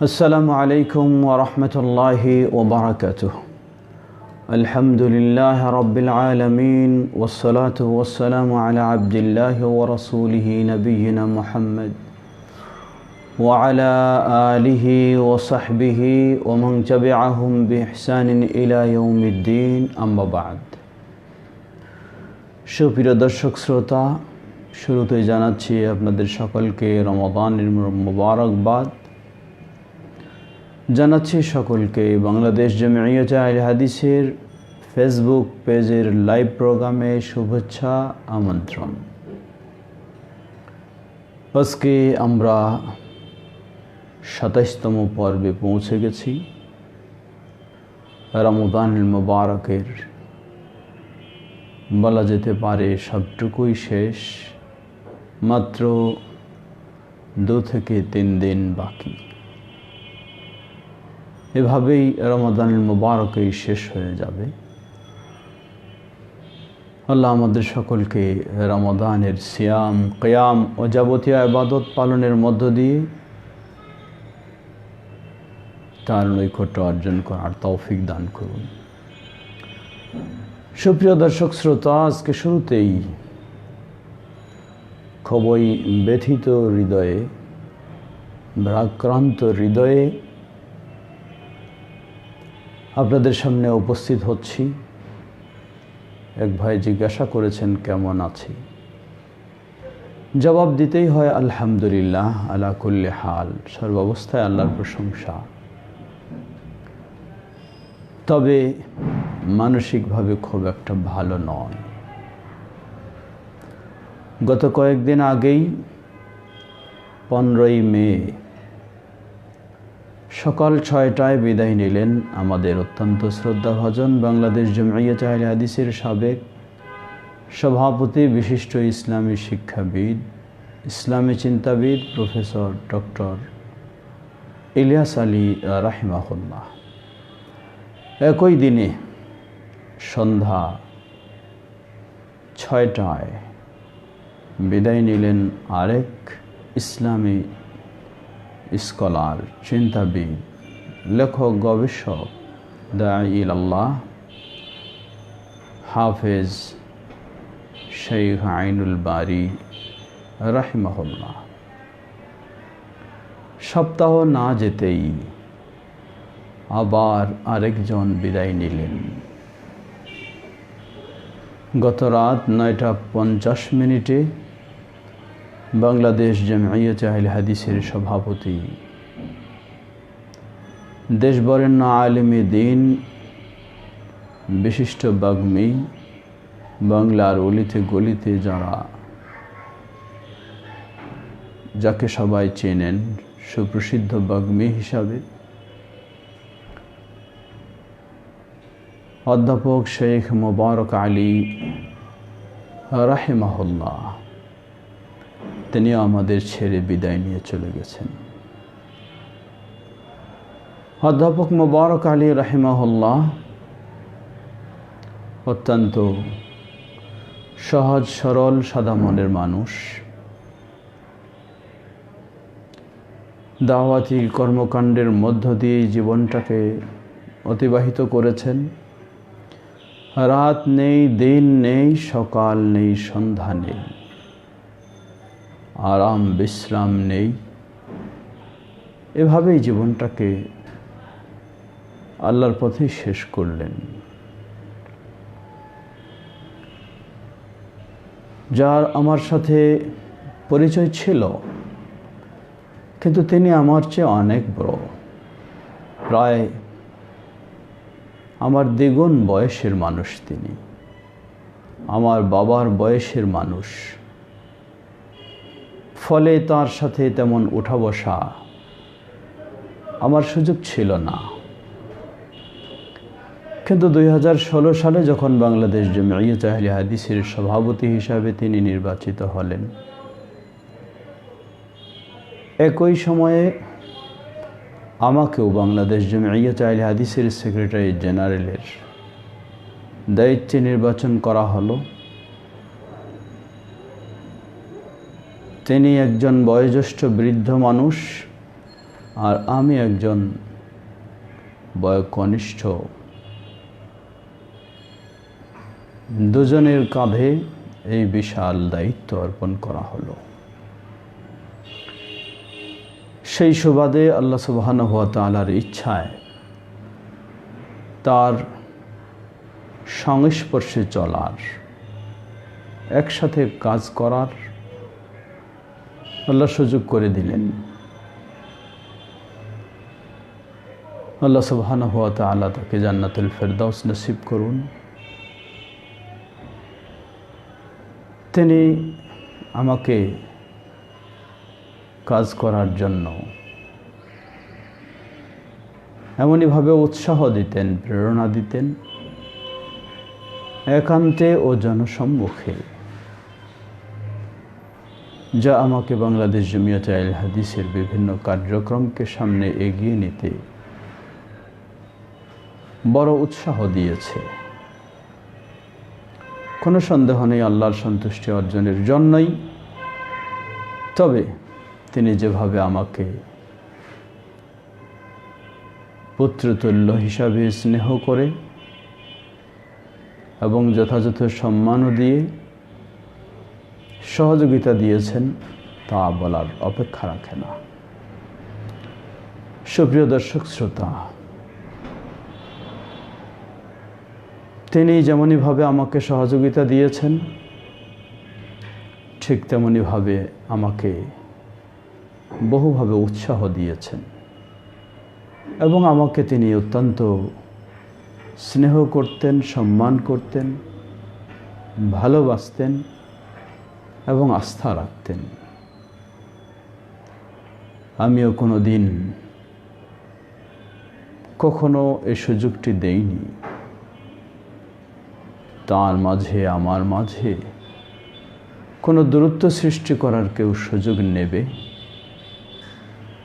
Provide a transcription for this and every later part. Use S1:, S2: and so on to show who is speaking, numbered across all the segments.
S1: السلام عليكم ورحمة الله وبركاته. الحمد لله رب العالمين والصلاة والسلام على عبد الله ورسوله نبينا محمد وعلى آله وصحبه ومن تبعهم بإحسان إلى يوم الدين أما بعد. সুপ্রিয় দর্শক শ্রোতা, শুরুতে জানাচ্ছি আপনাদের সকলকে রমাদানের মুবারকবাদ। জানাচ্ছি সকলকে বাংলাদেশ জামিয়াত আহলে হাদিসের ফেসবুক পেজের লাইভ প্রোগ্রামে শুভেচ্ছা আমন্ত্রণ। আজকে আমরা ২৭তম পর্বে পৌঁছে গেছি। রমাদানুল মুবারকের বলা যেতে পারে সবটুকুই শেষ, মাত্র 2 থেকে 3 দিন বাকি। এভাবেই রমাদানুল মুবারকই শেষ হয়ে যাবে। আল্লাহ আমাদের সকলকে রমাদানের সিয়াম, কিয়াম ও যাবতীয় ইবাদত পালনের মধ্য দিয়ে তার নৈকট্য অর্জন করার তৌফিক দান করুন। সুপ্রিয় দর্শক শ্রোতা, আজকে শুরুতেই খুবই ব্যথিত হৃদয়ে, ভারাক্রান্ত হৃদয়ে আপনাদের সামনে উপস্থিত হচ্ছি। এক ভাই জিজ্ঞাসা করেছেন কেমন আছি। জবাব দিতেই হয় আলহামদুলিল্লাহ আলা কুল্লি হাল, সর্বাবস্থায় আল্লাহর প্রশংসা। তবে মানসিকভাবে খুব একটা ভালো নয়। গত কয়েকদিন আগেই 15ই মে সকাল 6টায় বিদায় নিলেন আমাদের অত্যন্ত শ্রদ্ধাভাজন বাংলাদেশ জামিয়াত আহলে হাদিসের সাবেক সভাপতি, বিশিষ্ট ইসলামী শিক্ষাবিদ, ইসলামী চিন্তাবিদ প্রফেসর ডক্টর ইলিয়াস আলী রাহিমাহুল্লাহ। একই দিনে সন্ধ্যা 6টায় বিদায় নিলেন আরেক ইসলামী স্কলার, চিন্তাবিদ, লেখক, গবেষক, দাঈ ইলাল্লাহ, হাফেজ শেখ আইনুল বারী রাহিমাহুল্লাহ। সপ্তাহ না যেতেই আবার আরেকজন বিদায় নিলেন। গত রাত 9টা 50 বাংলাদেশ জামিয়াত আহলে হাদিসের সভাপতি, দেশবরেণ্য আলেমে দ্বীন, বিশিষ্ট বাগ্মী, বাংলার অলিতে গলিতে যাকে সবাই চেনেন সুপ্রসিদ্ধ বাগ্মী হিসাবে, অধ্যাপক শেখ মুবারক আলী রাহিমাহুল্লাহ, তিনিও আমাদের ছেড়ে বিদায় নিয়ে চলে গেছেন। অধ্যাপক মুবারক আলী রাহিমাহুল্লাহ অত্যন্ত সহজ সরল সাদা মনের মানুষ। দাওয়াতি কর্মকাণ্ডের মধ্য দিয়ে জীবনটাকে অতিবাহিত করেছেন। রাত নেই, দিন নেই, সকাল নেই, সন্ধ্যা নেই, আরাম বিশ্রাম নেই। এভাবেই জীবনটাকে আল্লাহর পথেই শেষ করলেন। যার আমার সাথে পরিচয় ছিল, কিন্তু তিনি আমার চেয়ে অনেক বড়, প্রায় আমার দ্বিগুণ বয়সের মানুষ। তিনি আমার বাবার বয়সের মানুষ, ফলে তার সাথে তেমন উঠা বসা আমার সুযোগ ছিল না। কিন্তু 2016 সালে যখন বাংলাদেশ জামিয়াত আহলে হাদিসের সভাপতি হিসাবে তিনি নির্বাচিত হলেন, একই সময়ে আমাকেও বাংলাদেশ জামিয়াত আহলে হাদিসের সেক্রেটারি জেনারেলের দায়িত্বে নির্বাচন করা হলো। তিনি একজন বয়োজ্যেষ্ঠ বৃদ্ধ মানুষ, আর আমি একজন বয়োকনিষ্ঠ। দুজনের কাঁধে এই বিশাল দায়িত্ব অর্পণ করা হলো। সেই সুবাদে আল্লাহ সুবহানাহু ওয়া তাআলার ইচ্ছায় তার সংস্পর্শে চলার, একসাথে কাজ করার আল্লাহ সুযোগ করে দিলেন। আল্লাহ সুবহানাহু ওয়া তাআলা তাকে জান্নাতুল ফেরদাউস নসিব করুন। তিনি আমাকে কাজ করার জন্য এমনইভাবে উৎসাহ দিতেন, প্রেরণা দিতেন, একান্তে ও জনসম্মুখে, যা আমাকে বাংলাদেশ জমিয়তে আহলে হাদিসের বিভিন্ন কার্যক্রমকে সামনে এগিয়ে নিতে বড় উৎসাহ দিয়েছে। কোনো সন্দেহ নেই আল্লাহর সন্তুষ্টি অর্জনের জন্যই। তবে তিনি যেভাবে আমাকে পুত্রতুল্য হিসাবে স্নেহ করে এবং যথাযথ সম্মানও দিয়ে সহযোগিতা দিয়েছেন, তা বলার অপেক্ষা রাখে না। সুপ্রিয় দর্শক শ্রোতা, তিনি যেমনইভাবে আমাকে সহযোগিতা দিয়েছেন, ঠিক তেমনইভাবে আমাকে বহুভাবে উৎসাহ দিয়েছেন এবং আমাকে তিনি অত্যন্ত স্নেহ করতেন, সম্মান করতেন, ভালোবাসতেন এবং আস্থা রাখতেন। আমিও কোনো দিন কখনো এই সুযোগটি দেইনি তার মাঝে আমার মাঝে কোনো দূরত্ব সৃষ্টি করার কেউ সুযোগ নেবে,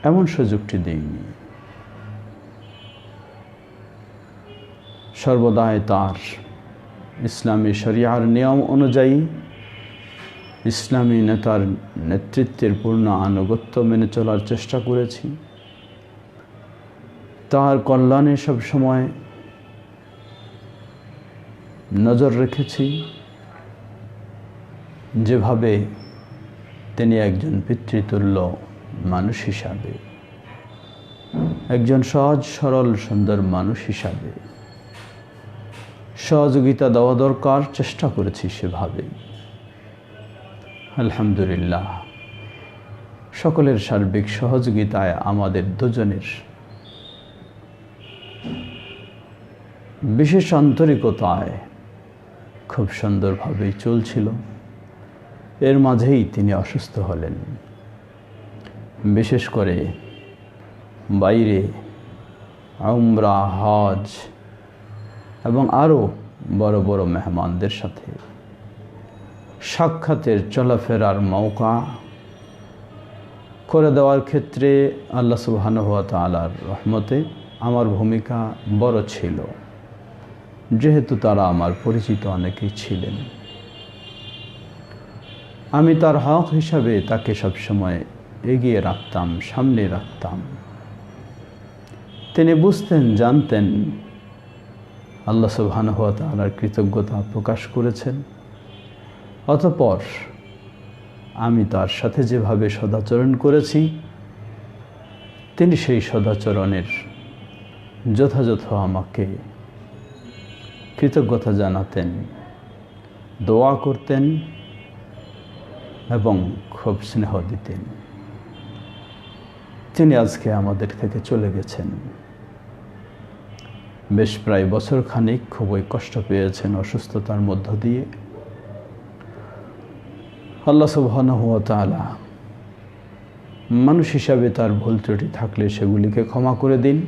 S1: এমন সুযোগটি দেইনি। সর্বদাই তার ইসলামী শরিয়ার নিয়ম অনুযায়ী ইসলামী নেতার নেতৃত্বের পূর্ণ আনুগত্য মেনে চলার চেষ্টা করেছি। তার কল্যাণে সবসময় নজর রেখেছি। যেভাবে তিনি একজন পিতৃতুল্য মানুষ হিসাবে, একজন সহজ সরল সুন্দর মানুষ হিসাবে সহযোগিতা দেওয়া দরকার চেষ্টা করেছি, সেভাবে আলহামদুলিল্লাহ সকলের সার্বিক সহযোগিতায় আমাদের দুজনের বিশেষ আন্তরিকতায় খুব সুন্দরভাবেই চলছিল। এর মাঝেই তিনি অসুস্থ হলেন। বিশেষ করে বাইরে উমরা, হজ এবং আরও বড় বড় মেহমানদের সাথে সাক্ষাতের চলাফেরার মৌকা করে দেওয়ার ক্ষেত্রে আল্লাহ সুবহানাহু ওয়া তাআলার রহমতে আমার ভূমিকা বড় ছিল, যেহেতু তারা আমার পরিচিত অনেকেই ছিলেন। আমি তার হক হিসাবে তাকে সবসময় এগিয়ে রাখতাম, সামনে রাখতাম। তিনি বুঝতেন, জানতেন, আল্লাহ সুবহানাহু ওয়া তাআলার কৃতজ্ঞতা প্রকাশ করেছেন। অতঃপর আমি তার সাথে যেভাবে সদাচরণ করেছি, তিনি সেই সদাচরণের যথাযথ আমাকে কৃতজ্ঞতা জানাতেন, দোয়া করতেন এবং খুব স্নেহ দিতেন। তিনি আজকে আমাদের থেকে চলে গেছেন। বেশ প্রায় বছর খানিক খুবই কষ্ট পেয়েছেন অসুস্থতার মধ্য দিয়ে। আল্লাহ সুবহানাহু ওয়া তাআলা মানুষ হিসাবে তার ভুল ত্রুটি থাকলে সেগুলিকে ক্ষমা করে দিন,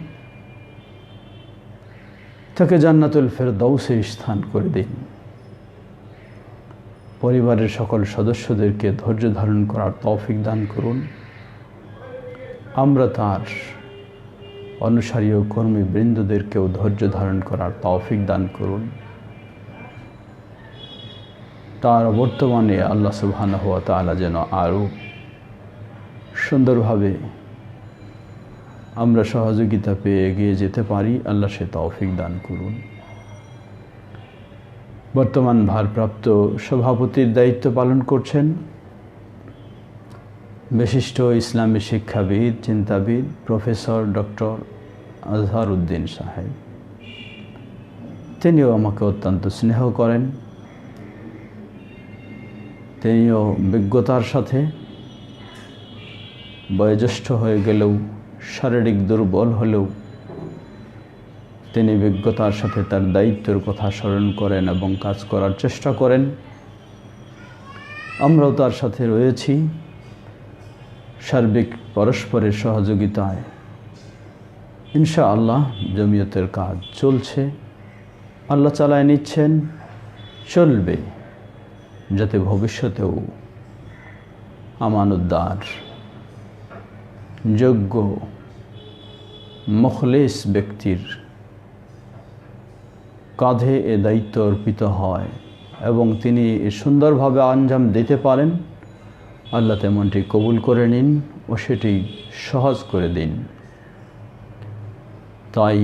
S1: তাকে জান্নাতুল ফেরদাউসে স্থান করে দিন। পরিবারের সকল সদস্যদেরকে ধৈর্য ধারণ করার তৌফিক দান করুন। আমরা তার অনুসারী ও কর্মী বৃন্দদেরকেও ধৈর্য ধারণ করার তৌফিক দান করুন। তার বর্তমানে আল্লাহ সুবহানাহু ওয়া তাআলা যেন আরও সুন্দরভাবে আমরা সহযোগিতা পেয়ে এগিয়ে যেতে পারি। আল্লাহ সে তৌফিক দান করুন। বর্তমান ভারপ্রাপ্ত সভাপতির দায়িত্ব পালন করছেন বিশিষ্ট ইসলামী শিক্ষাবিদ, চিন্তাবিদ প্রফেসর ডক্টর আজহার উদ্দিন সাহেব। তিনিও আমাকে অত্যন্ত স্নেহ করেন। তিনিও বিজ্ঞতার সাথে, বয়োজ্যেষ্ঠ হয়ে গেলেও, শারীরিক দুর্বল হলেও তিনি বিজ্ঞতার সাথে তার দায়িত্বের কথা স্মরণ করেন এবং কাজ করার চেষ্টা করেন। আমরাও তার সাথে রয়েছি। সার্বিক পরস্পরের সহযোগিতায় ইনশাআল্লাহ জমিয়তের কাজ চলছে, আল্লাহ চালায় নিচ্ছেন, চলবে, যাতে ভবিষ্যতেও আমানতদার, যোগ্য, মুখলিস ব্যক্তির কাঁধে এ দায়িত্ব অর্পিত হয় এবং তিনি সুন্দরভাবে আঞ্জাম দিতে পারেন। আল্লাহ তেমনটি কবুল করে নিন ও সেটি সহজ করে দিন। তাই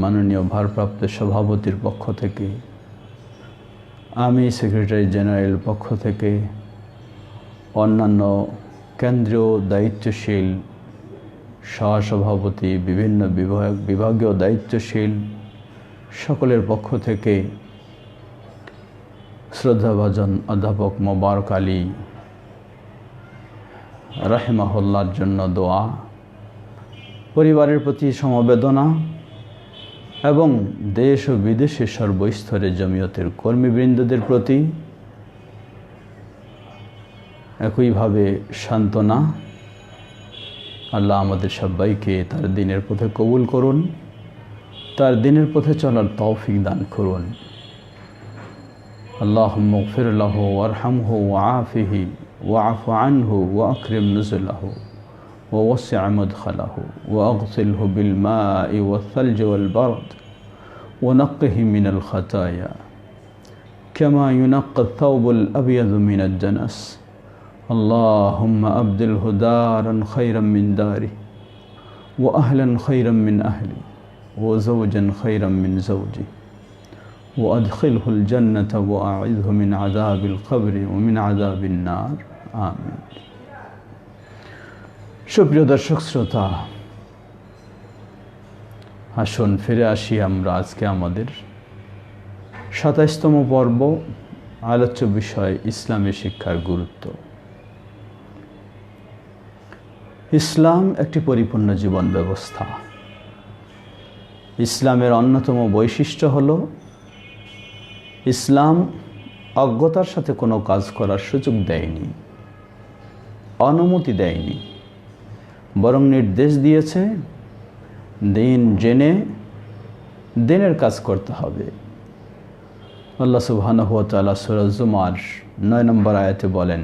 S1: মাননীয় ভারপ্রাপ্ত সভাপতির পক্ষ থেকে, আমি সেক্রেটারি জেনারেল পক্ষ থেকে, অন্যান্য কেন্দ্রীয় দায়িত্বশীল সহসভাপতি, বিভিন্ন বিভাগীয় দায়িত্বশীল সকলের পক্ষ থেকে শ্রদ্ধাভাজন অধ্যাপক মোবারক আলী রাহিমাহুল্লাহর জন্য দোয়া, পরিবারের প্রতি সমবেদনা এবং দেশ ও বিদেশের সর্বস্তরে জমিয়তের কর্মীবৃন্দদের প্রতি একইভাবে সান্ত্বনা। আল্লাহ আমাদের সবাইকে তার দিনের পথে কবুল করুন, তার দিনের পথে চলার তৌফিক দান করুন। আল্লাহুম্মা গফির লাহু ওয়ারহামহু ওয়াআফিহি ওয়াআফু আনহু ওয়াকরিম নুজুলাহু ওয়াওসি' মুদখালাহু ওয়াগসিলহু বিল মা'i ওয়াস-সালজ ওয়াল বারদ ওয়ানাক্কিহি মিনাল খাতায়া কামা ইউনাক্কা আথ-থাওবুল আবয়াদু মিনাদ দানাস। আল্লাহুম্মা আবদিলহু দারান খায়রাম মিন দারিহি ওয়া আহলান খায়রাম মিন আহলিহি وزوجا خيرا من زوجه وأدخله الجنة وأعذه من عذاب القبر ومن عذاب النار آمين। সুপ্রিয় দর্শক শ্রোতা, আসুন ফিরে আসি আমরা আজকে আমাদের ২৭তম পর্ব, আলোচ্য বিষয় ইসলামী শিক্ষার গুরুত্ব। ইসলাম একটি পরিপূর্ণ জীবন ব্যবস্থা। ইসলামের অন্যতম বৈশিষ্ট্য হল ইসলাম অজ্ঞতার সাথে কোনো কাজ করার সুযোগ দেয়নি, অনুমতি দেয়নি, বরং নির্দেশ দিয়েছে দিন জেনে দিনের কাজ করতে হবে। আল্লাহ সুবহানাহু ওয়া তাআলা সূরা জুমার ৯ নম্বর আয়াতে বলেন,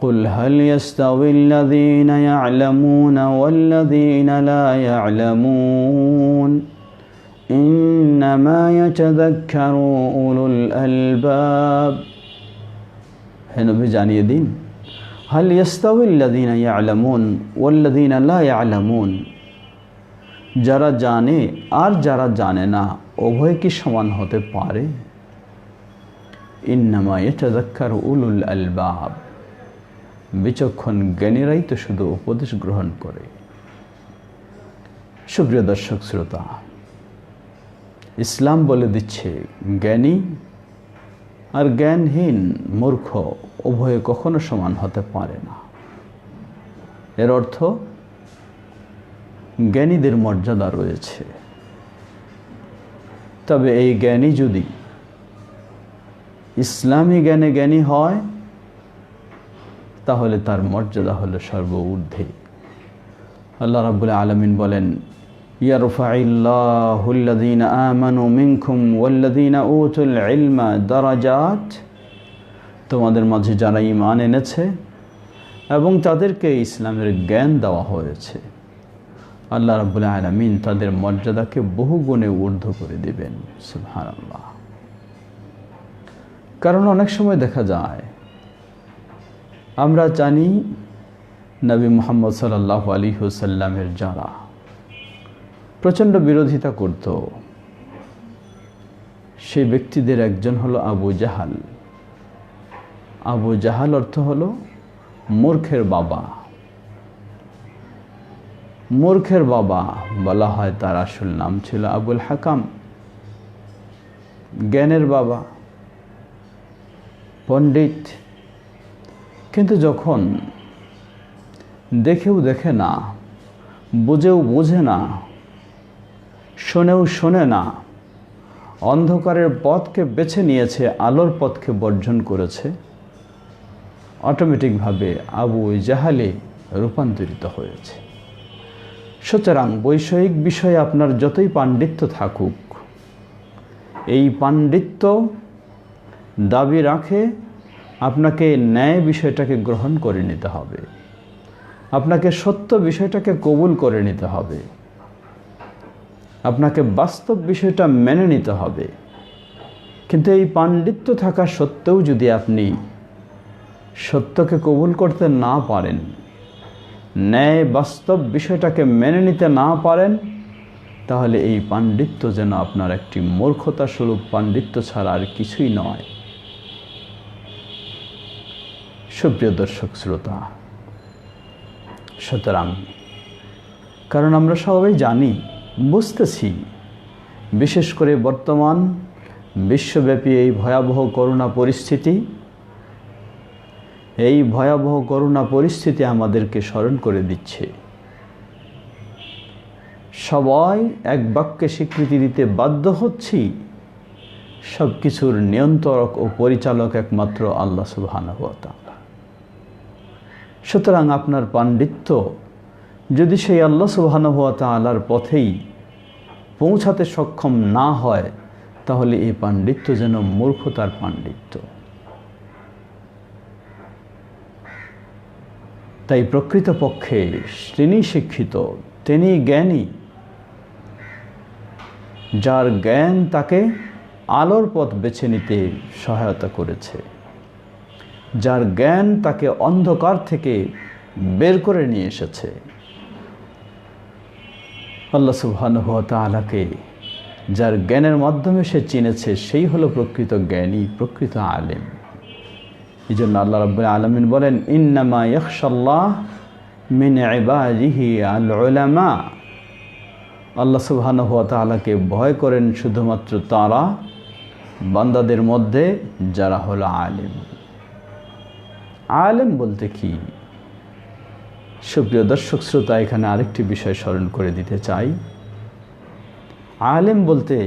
S1: কুল হাল ইয়াস্তাউিল্লাযীনা ইয়া'লামুনা ওয়াল্লাযীনা লা ইয়া'লামুন ইন্নামা ইয়াতাযাক্কারু উলুল আলবাব। হে নবী জানিয়ে দিন, হাল ইয়াস্তাউিল্লাযীনা ইয়া'লামুন ওয়াল্লাযীনা লা ইয়া'লামুন, যারা জানে আর যারা জানে না উভয় কি সমান হতে পারে? ইন্নামা ইয়াতাযাক্কারু উলুল আলবাব, বিচক্ষণ জ্ঞানীরাই তো শুধু উপদেশ গ্রহণ করে। সুপ্রিয় দর্শক শ্রোতা, ইসলাম বলে দিচ্ছে জ্ঞানী আর জ্ঞানহীন, মূর্খ উভয়ে কখনো সমান হতে পারে না। এর অর্থ জ্ঞানীদের মর্যাদা রয়েছে, তবে এই জ্ঞানী যদি ইসলামী জ্ঞানে জ্ঞানী হয় তাহলে তার মর্যাদা হলো সর্বঊর্ধ্বে। আল্লাহ রাব্বুল আলামিন বলেন, ইয়ারফাইল্লাহুল্লাযীনা আমানু মিনকুম ওয়াল্লাযীনা উতুল ইলমা দারাজাত, তোমাদের মাঝে যারা ঈমান এনেছে এবং তাদেরকে ইসলামের জ্ঞান দেওয়া হয়েছে, আল্লাহ রাব্বুল আলামিন তাদের মর্যাদাকে বহু গুণে ঊর্ধ্ব করে দিবেন। সুবহানাল্লাহ। কারণ অনেক সময় দেখা যায়, আমরা জানি নবী মুহাম্মদ সাল্লাল্লাহু আলাইহি ওয়াসাল্লামের যারা প্রচণ্ড বিরোধিতা করত। সেই ব্যক্তিদের একজন হলো আবু জাহাল। আবু জাহাল অর্থ হলো মূর্খের বাবা। মূর্খের বাবা বলা হয়, তার আসল নাম ছিল আবুল হাকাম, জ্ঞানের বাবা, পণ্ডিত। কিন্তু যখন দেখেও দেখে না, বুঝেও বোঝে না, শোনেও শোনে না, অন্ধকারের পথকে বেছে নিয়েছে, আলোর পথকে বর্জন করেছে, অটোমেটিকভাবে আবু জাহালে রূপান্তরিত হয়েছে। সুতরাং বৈষয়িক বিষয়ে আপনার যতই পাণ্ডিত্য থাকুক, এই পাণ্ডিত্য দাবি রাখে আপনাকে ন্যায় বিষয়টাকে গ্রহণ করে নিতে হবে, আপনাকে সত্য বিষয়টাকে কবুল করে নিতে হবে, আপনাকে বাস্তব বিষয়টা মেনে নিতে হবে। কিন্তু এই পাণ্ডিত্য থাকা সত্ত্বেও যদি আপনি সত্যকে কবুল করতে না পারেন, ন্যায় বাস্তব বিষয়টাকে মেনে নিতে না পারেন, তাহলে এই পাণ্ডিত্য যেন আপনার একটি মূর্খতা স্বরূপ পাণ্ডিত্য ছাড়া আর কিছুই নয়। সুপ্রিয় দর্শক শ্রোতা, সুতরাং কারণ আমরা সবাই জানি, বুঝতেছি, বিশেষ করে বর্তমান বিশ্বব্যাপী এই ভয়াবহ করোনা পরিস্থিতি, এই ভয়াবহ করোনা পরিস্থিতি আমাদেরকে স্মরণ করে দিচ্ছে, সবাই এক বাক্যে স্বীকৃতি দিতে বাধ্য হচ্ছি, সব কিছুর নিয়ন্ত্রক ও পরিচালক একমাত্র আল্লাহ সুবহানাহু ওয়া তাআলা। সুতরাং আপনার পাণ্ডিত্য যদি সেই আল্লাহ সুবহানাহু ওয়া তাআলার পথেই পৌঁছাতে সক্ষম না হয়, তাহলে এই পাণ্ডিত্য যেন মূর্খতার পাণ্ডিত্য। তাই প্রকৃতপক্ষে তিনি শিক্ষিত, তিনি জ্ঞানী, যার জ্ঞান তাকে আলোর পথ বেছে নিতে সহায়তা করেছে, যার জ্ঞান তাকে অন্ধকার থেকে বের করে নিয়ে এসেছে। আল্লাহ সুবহানাহু ওয়া তাআলাকে যার জ্ঞানের মাধ্যমে সে চিনেছে, সেই হলো প্রকৃত জ্ঞানী, প্রকৃত আলেম। এই জন্য আল্লাহ রাব্বুল আলামিন বলেন, ইন্নামা ইয়াখশাল্লাহ মিন ইবাদিহি আল উলামা। আল্লাহ সুবহানাহু ওয়া তাআলাকে ভয় করেন শুধুমাত্র তারা বান্দাদের মধ্যে যারা হলো আলেম। আলেম বলতে কি? সুপ্রিয় দর্শক শ্রোতা, এখানে আরেকটি বিষয় স্মরণ করে দিতে চাই। আলেম বলতে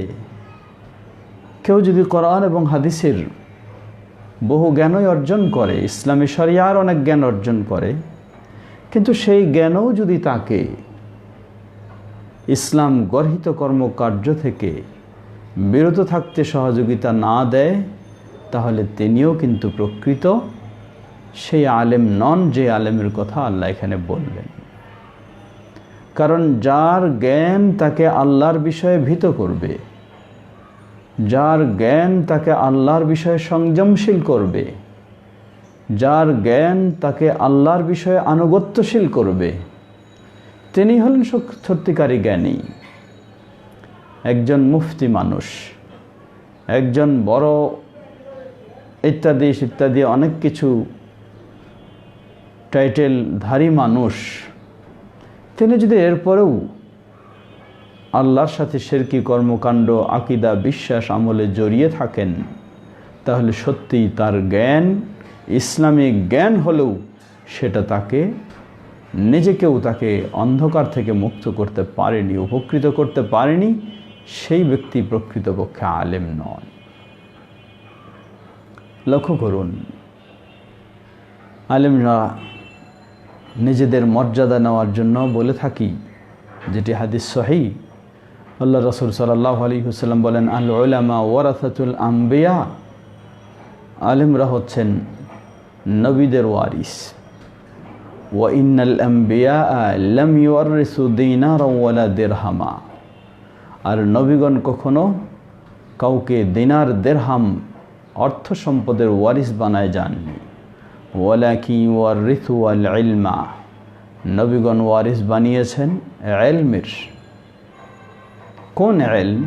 S1: কেউ যদি কোরআন এবং হাদিসের বহু জ্ঞানই অর্জন করে, ইসলামী শরিয়ার অনেক জ্ঞান অর্জন করে, কিন্তু সেই জ্ঞানও যদি তাকে ইসলাম গর্হিত কর্মকার্য থেকে বিরত থাকতে সহযোগিতা না দেয়, তাহলে তিনিও কিন্তু প্রকৃত সেই আলেম নন, যে আলেমের কথা আল্লাহ এখানে বললেন। কারণ যার জ্ঞান তাকে আল্লাহর বিষয়ে ভীত করবে, যার জ্ঞান তাকে আল্লাহর বিষয়ে সংযমশীল করবে, যার জ্ঞান তাকে আল্লাহর বিষয়ে আনুগত্যশীল করবে, তিনি হলেন সত্যিকারী জ্ঞানী। একজন মুফতি মানুষ, একজন বড় ইত্যাদি ইত্যাদি অনেক কিছু টাইটেলধারী মানুষ, তিনি যদি এরপরেও আল্লাহর সাথে শিরকি কর্মকাণ্ড, আকীদা, বিশ্বাস, আমলে জড়িয়ে থাকেন, তাহলে সত্যিই তার জ্ঞান ইসলামিক জ্ঞান হলেও সেটা তাকে নিজেকেও তাকে অন্ধকার থেকে মুক্ত করতে পারেনি, উপকৃত করতে পারেনি। সেই ব্যক্তি প্রকৃতপক্ষে আলেম নয়। লক্ষ্য করুন, আলেমরা নিজেদের মর্যাদা নেওয়ার জন্য বলে থাকি, যেটি হাদিস সহিহ, আল্লাহ রাসূল সাল্লাল্লাহু আলাইহি ওয়াসাল্লাম বলেন, আল উলামা ওয়ারাসাতুল আম্বিয়া। আলেমরা হচ্ছেন নবীদের ওয়ারিস। ওয়া ইন্নাল আম্বিয়া লাম ইউওয়ারিসু দিনারা ওয়ালা দিরহামা। আর নবীগণ কখনো কাউকে দিনার দিরহাম অর্থ সম্পদের ওয়ারিস বানায় যাননি। ওয়ালাকিন ইউওয়ারিসু আল ইলমা। নবীগণ ওয়ারিস বানিয়েছেন ইলমের। কোন ইলম?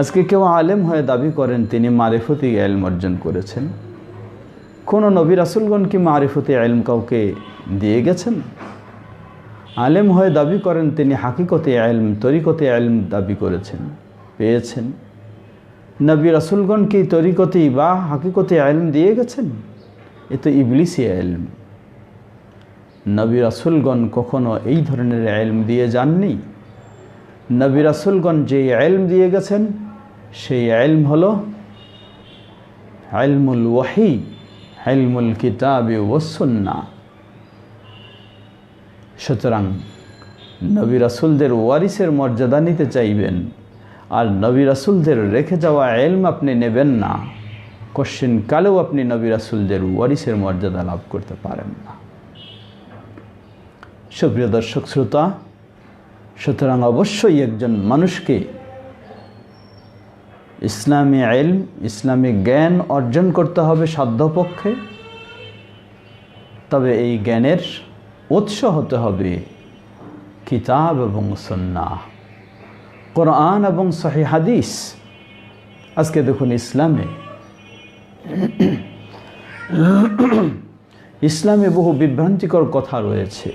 S1: আজকে কেউ আলেম হয়ে দাবি করেন তিনি মারিফতি ইলম অর্জন করেছেন। কোন নবী রাসূলগণ কি মারিফতি ইলম কাউকে দিয়ে গেছেন? আলেম হয়ে দাবি করেন তিনি হাকিকতে ইলম, তরিকতে ইলম দাবি করেছেন, পেয়েছেন। নবী রাসূলগণ কি তরিকতি বা হাকিকতে ইলম দিয়ে গেছেন? এ তো ইবলিসি ইলম। নবী রাসূলগণ কখনো এই ধরনের ইলম দিয়ে যাননি। নবী রাসূলগণ যে ইলম দিয়ে গেছেন সেই ইলম হলো ইলমুল ওয়াহি, ইলমুল কিতাবি ওয়াস সুন্নাহ। সুতরাং নবী রাসূলদের ওয়ারিসের মর্যাদা নিতে চাইবেন আর নবী রাসূলদের রেখে যাওয়া ইলম আপনি নেবেন না, কোশ্চিন কালেও আপনি নবী রাসূলদের ওয়ারিসের মর্যাদা লাভ করতে পারেন না। সুপ্রিয় দর্শক শ্রোতা, সুতরাং অবশ্যই একজন মানুষকে ইসলামী ইলম, ইসলামী জ্ঞান অর্জন করতে হবে সাধ্যপক্ষে। তবে এই জ্ঞানের উৎস হতে হবে কিতাব এবং সুন্নাহ, কোরআন এবং সহিহ হাদিস। আজকে দেখুন ইসলামে বহু বিভ্রান্তিকর কথা রয়েছে।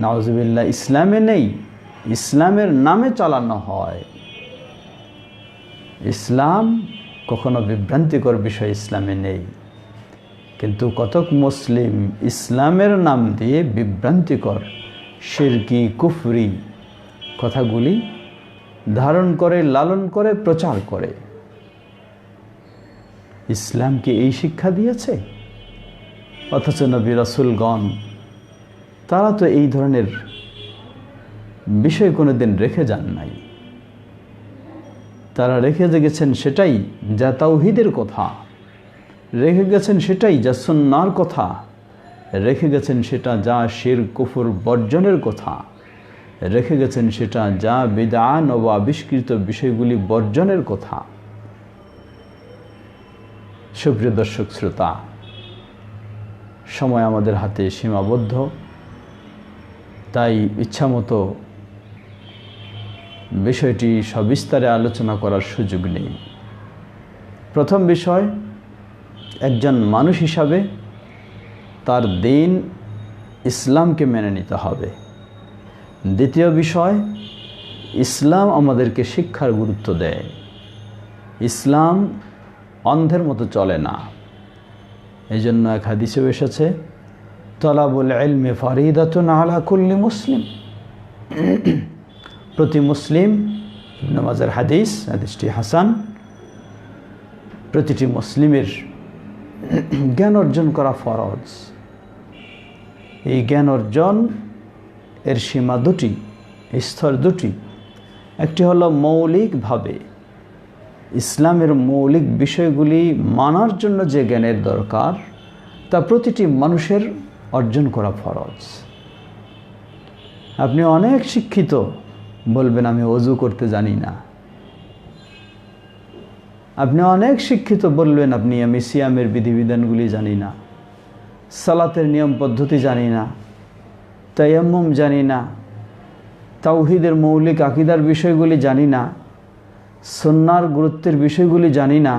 S1: নাউজুবিল্লাহ, ইসলামে নেই, ইসলামের নামে চালানো হয়। ইসলাম কখনো বিভ্রান্তিকর বিষয় ইসলামে নেই, কিন্তু কতক মুসলিম ইসলামের নাম দিয়ে বিভ্রান্তিকর শিরকি কুফরি কথাগুলি ধারণ করে, লালন করে, প্রচার করে। ইসলাম কি এই শিক্ষা দিয়েছে? অথচ নবী রাসূলগণ তারা তো এই ধরনের বিষয় কোনোদিন রেখে যান নাই। তারা রেখে গেছেন সেটাই যা তাওহীদের কথা, রেখে গেছেন সেটাই যা সুন্নাহর কথা, রেখে গেছেন সেটা যা শিরক কুফর বর্জনের কথা, রেখে গেছেন সেটা যা বিদআত ও আবিষ্কৃত বিষয়গুলি বর্জনের কথা। সুপ্রিয় দর্শক শ্রোতা, সময় আমাদের হাতে সীমাবদ্ধ, তাই ইচ্ছামতো বিষয়টি সবিস্তারে আলোচনা করার সুযোগ নেই। প্রথম বিষয়, একজন মানুষ হিসাবে তার দ্বীন ইসলামকে মেনে নিতে হবে। দ্বিতীয় বিষয়, ইসলাম আমাদেরকে শিক্ষার গুরুত্ব দেয়। ইসলাম অন্ধের মতো চলে না। এই জন্য এক হাদিসেও এসেছে, তলাবুল ইলমি ফারিদাতুন আলা কুল্লি মুসলিম। প্রতি মুসলিম, ইবনে মাজার হাদিস, হাদিসটি হাসান, প্রতিটি মুসলিমের জ্ঞান অর্জন করা ফরজ। এই জ্ঞান অর্জন এর সীমা দুটি, স্তর দুটি। একটি হলো মৌলিকভাবে ইসলামের মৌলিক বিষয়গুলি মানার জন্য যে জ্ঞানের দরকার তা প্রতিটি মানুষের অর্জন করা ফরজ। আপনি অনেক শিক্ষিত, বলবেন আমি ওযু করতে জানি না। আপনি অনেক শিক্ষিত, বলবেন আমি সিয়ামের বিধিবিধানগুলি জানি না, সালাতের নিয়ম পদ্ধতি জানি না, তায়াম্মুম জানি না, তাওহীদের মৌলিক আকীদার বিষয়গুলি জানি না, সুন্নাহর গুরুত্বের বিষয়গুলি জানি না।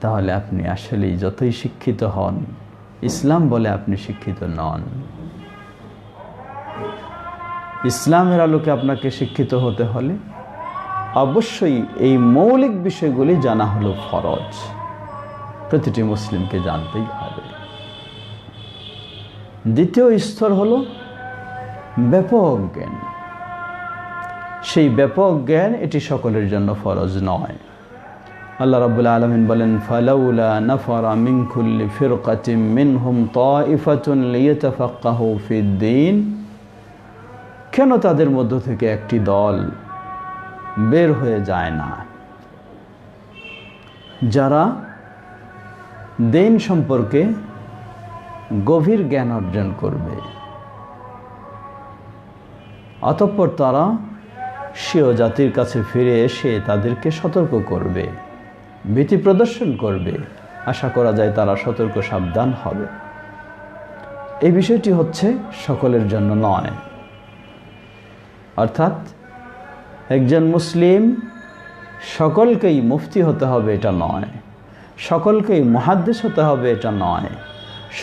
S1: তাহলে আপনি আসলেই যতই শিক্ষিত হন, ইসলাম বলে আপনি শিক্ষিত নন। ইসলামের আলোকে আপনাকে শিক্ষিত হতে হলে অবশ্যই এই মৌলিক বিষয়গুলি জানা হলো ফরজ, প্রতিটি মুসলিমকে জানতেই হবে। দ্বিতীয় স্তর হলো ব্যাপক জ্ঞান। সেই ব্যাপক জ্ঞান এটি সকলের জন্য ফরজ নয়। আল্লাহ রাব্বুল আলামিন বলেন, ফালাউলা নাফারা মিন কুল্লি ফিরকাতিন মিনহুম তাইফাতুন লিয়াতাফাক্কাহু ফিদ-দীন। কেন তাদের মধ্য থেকে একটি দল বের হয়ে যায় না, যারা দ্বীন সম্পর্কে গভীর জ্ঞান অর্জন করবে, অতঃপর তারা স্বীয় জাতির কাছে ফিরে এসে তাদেরকে সতর্ক করবে, ভীতি প্রদর্শন করবে। আশা করা যায় তারা সতর্ক সাবধান হবে। এই বিষয়টি হচ্ছে সকলের জন্য নয়। অর্থাৎ একজন মুসলিম সকলকেই মুফতি হতে হবে এটা নয়, সকলকেই মুহাদ্দিস হতে হবে এটা নয়,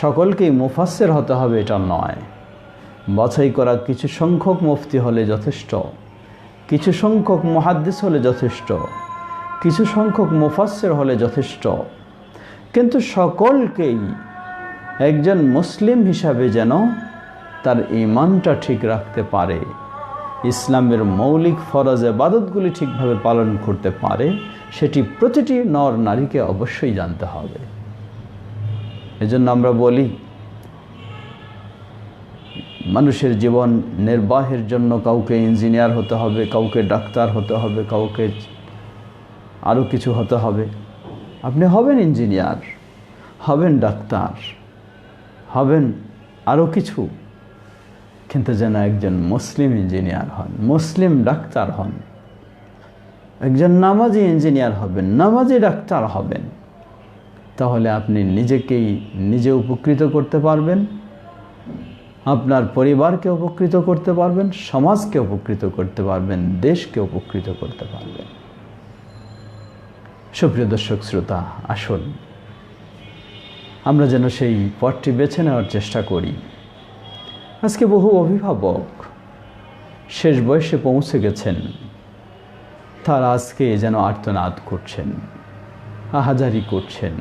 S1: সকলকেই মুফাসসির হতে হবে এটা নয়। বাছাই করা কিছু সংখ্যক মুফতি হলে যথেষ্ট, কিছু সংখ্যক মুহাদ্দিস হলে যথেষ্ট, কিছু সংখ্যক মুফাসসির হলে যথেষ্ট, কিন্তু সকলকেই একজন মুসলিম হিসাবে যেন তার ঈমানটা ঠিক রাখতে পারে, ইসলামের মৌলিক ফরজ ইবাদতগুলি ঠিকভাবে পালন করতে পারে, সেটি প্রতিটি নর নারীকে অবশ্যই জানতে হবে। এজন্য আমরা বলি, মানুষের জীবন নির্বাহের জন্য কাউকে ইঞ্জিনিয়ার হতে হবে, কাউকে ডাক্তার হতে হবে, কাউকে আরও কিছু হতে হবে। আপনি হবেন ইঞ্জিনিয়ার, হবেন ডাক্তার, হবেন আরও কিছু, কিন্তু যেন একজন মুসলিম ইঞ্জিনিয়ার হন, মুসলিম ডাক্তার হন। একজন নামাজি ইঞ্জিনিয়ার হবেন, নামাজি ডাক্তার হবেন। তাহলে আপনি নিজে উপকৃত করতে পারবেন, আপনার পরিবারকে উপকৃত করতে পারবেন, সমাজকে উপকৃত করতে পারবেন, দেশকে উপকৃত করতে পারবেন। সুপ্রিয় দর্শক শ্রোতা, আসুন আমরা যেন সেই পথটি বেছে নেওয়ার চেষ্টা করি। আজকে বহু অভিভাবক শেষ বয়সে পৌঁছে গেছেন, তারা আজকে যেন আর্তনাদ করছেন, আহাজারি করছেন,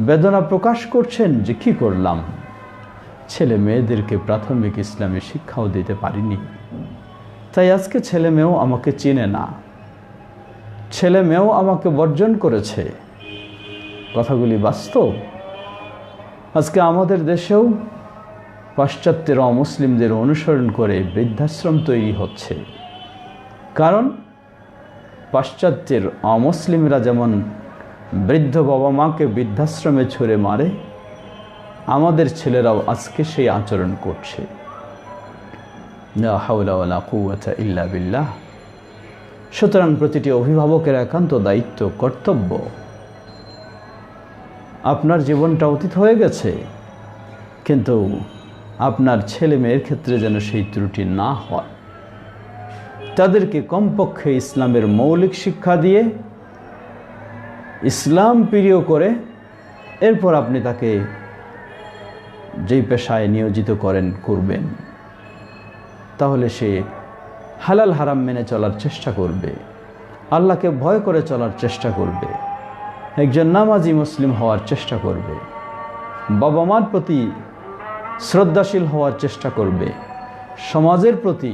S1: বেদনা প্রকাশ করছেন যে কি করলাম, ছেলে মেয়েদেরকে প্রাথমিক ইসলামী শিক্ষাও দিতে পারিনি, তাই আজকে ছেলে মেয়েও আমাকে চিনে না, ছেলে মেয়েও আমাকে বর্জন করেছে। কথাগুলি বাস্তব। আজকে আমাদের দেশেও পাশ্চাত্যের অমুসলিমদের অনুসরণ করে বৃদ্ধাশ্রম তৈরি হচ্ছে। কারণ পাশ্চাত্যের অমুসলিমরা যেমন বৃদ্ধ বাবা মাকে বৃদ্ধাশ্রমে ছুঁড়ে মারে, আমাদের ছেলেরাও আজকে সেই আচরণ করছে। লা হাওলা ওয়ালা কুওয়াতা ইল্লা বিল্লাহ। সুতরাং প্রতিটি অভিভাবকের একান্ত দায়িত্ব, কর্তব্য, আপনার জীবনটা অতীত হয়ে গেছে, কিন্তু আপনার ছেলে মেয়ের ক্ষেত্রে যেন সেই ত্রুটি না হয়। তাদেরকে কমপক্ষে ইসলামের মৌলিক শিক্ষা দিয়ে ইসলাম প্রিয় করে এরপর আপনি তাকে যেই পেশায় নিয়োজিত করবেন, তাহলে সে হালাল হারাম মেনে চলার চেষ্টা করবে, আল্লাহকে ভয় করে চলার চেষ্টা করবে, একজন নামাজি মুসলিম হওয়ার চেষ্টা করবে, বাবা মার প্রতি শ্রদ্ধাশীল হওয়ার চেষ্টা করবে, সমাজের প্রতি,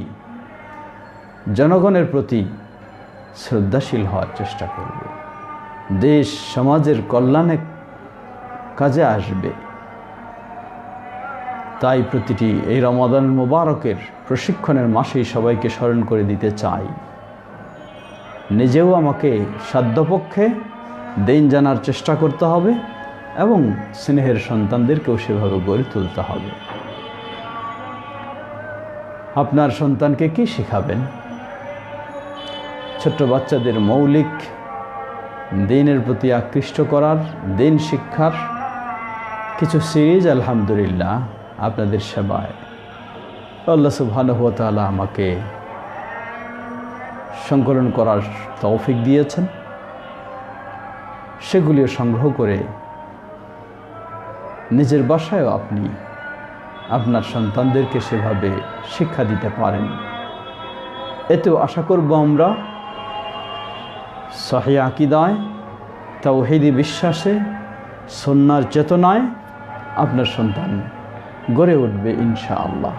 S1: জনগণের প্রতি শ্রদ্ধাশীল হওয়ার চেষ্টা করবে, দেশ সমাজের কল্যাণে কাজে আসবে। তাই প্রতিটি এই রমাদান মুবারকের প্রশিক্ষণের মাসেই সবাইকে স্মরণ করে দিতে চাই, নিজেও আমাকে সাধ্যপক্ষে দিন জানার চেষ্টা করতে হবে এবং স্নেহের সন্তানদেরকেও সেভাবে গড়ে তুলতে হবে। আপনার সন্তানকে কি শেখাবেন? ছোট্ট বাচ্চাদের মৌলিক দিনের প্রতি আকৃষ্ট করার, দিন শিক্ষার কিছু সিরিজ আলহামদুলিল্লাহ আপনাদের সেবায় আল্লাহ সুবহানাহু ওয়া তাআলা আমাকে সংকলন করার তৌফিক দিয়েছেন। সেগুলিও সংগ্রহ করে নিজের বাসায়ও আপনি আপনার সন্তানদেরকে সেভাবে শিক্ষা দিতে পারেন। এতেও আশা করব আমরা সহিহ আকীদায়, তাওহীদি বিশ্বাসে, সুন্নাহর চেতনায় আপনার সন্তান গড়ে উঠবে ইনশাআল্লাহ।